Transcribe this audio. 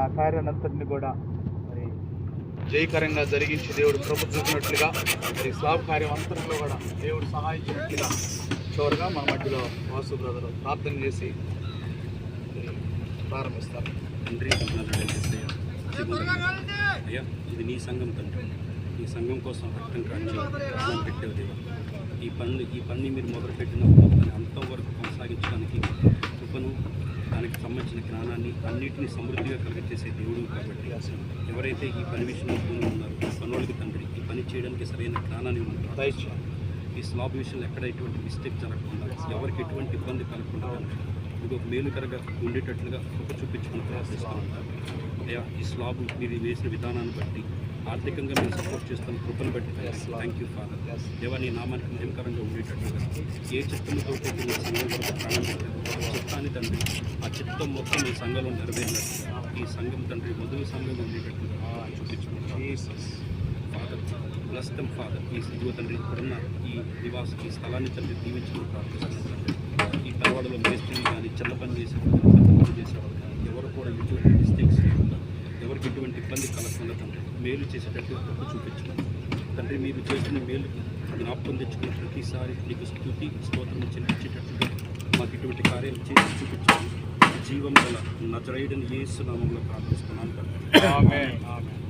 ఆ కార్యాన్నంతటిని కూడా మరి జయకరంగా జరిగించి దేవుడు కృప చూపినట్లుగా మరి స్లాబ్ కార్యం అంతటిలో కూడా దేవుడు సహాయం చేసినట్లుగా చివరిగా మన మధ్యలో వాసు బ్రదర్ ప్రార్థన చేసి ప్రారంభిస్తారు. తండ్రి అయ్యా, ఇది నీ సంఘం తండ్రి. ఈ సంఘం కోసం రక్తం కాల్చి ప్రాణం పెట్టేవు దేవా. ఈ పని మీరు మొదలుపెట్టినప్పుడు దాన్ని అంతవరకు కొనసాగించడానికి కృపను, దానికి సంబంధించిన జ్ఞానాన్ని అన్నింటినీ సమృద్ధిగా కలిగజేసే దేవుడు కాబట్టి ఎవరైతే ఈ పని విషయంలో భూమి ఉన్నారో ఈ పనులకి తండ్రి ఈ పని చేయడానికి సరైన జ్ఞానాన్ని ఉంటారు. ఈ స్లాబ్ విషయంలో ఎక్కడ ఎటువంటి మిస్టేక్ జరగకుండా, ఎవరికి ఎటువంటి ఇబ్బంది కలగకుండా ఇది ఒక మేలుకరగా ఉండేటట్లుగా కృప చూపించుకుని ప్రార్థిస్తూ ఉంటారు. అయ్యా, ఈ స్లాబ్ మీరు వేసిన విధానాన్ని బట్టి ఆర్థికంగా మేము సపోర్ట్ చేస్తాం, కృపను బట్టి థ్యాంక్ యూ ఫాదర్. దేవా, నీ నామానికి మహిమకరంగా ఉండేటట్లుగా ఏ చిత్తంతో మీ సంఘం వరకు ప్రాణం పెట్టారు చిత్తాన్ని తండ్రి, ఆ చిత్తం మొత్తం మీ సంఘంలో నెరవేరినట్లుగా ఈ సంఘం తండ్రి మధుర సంఘంగా ఉండేటట్లుగా చూపించుకుంటాం ఫాదర్. బ్లెస్టం ఫాదర్. ఈ ఇదిగో తండ్రి ఇప్పుడున్న ఈ నివాసం ఈ స్థలాన్ని తండ్రి దీవించుకుని ప్రార్థిస్తున్నాం తండ్రి. ఈ తలవాడలో మేస్త్రి కానీ చిన్న పని చేసేవాళ్ళు పెద్ద పని చేసేవాళ్ళు కానీ ఎవరు కూడా ఎటువంటి మిస్టేక్స్ లేకుండా ఎవరికి ఎటువంటి ఇబ్బంది కలగకుండా తండ్రి మేలు చేసేటట్టు తప్పు చూపించుకోండి తండ్రి. మీరు చేసిన మేలుకి జ్ఞాపకం తెచ్చుకుని ప్రతిసారి మీకు స్తుతి స్తోత్రం చెల్లించేటట్టుగా మాకు ఇటువంటి కార్యాలు చేసి చూపించండి. జీవం గల నజరేయుడైన యేసు నామములో ప్రార్థిస్తున్నాను తండ్రి.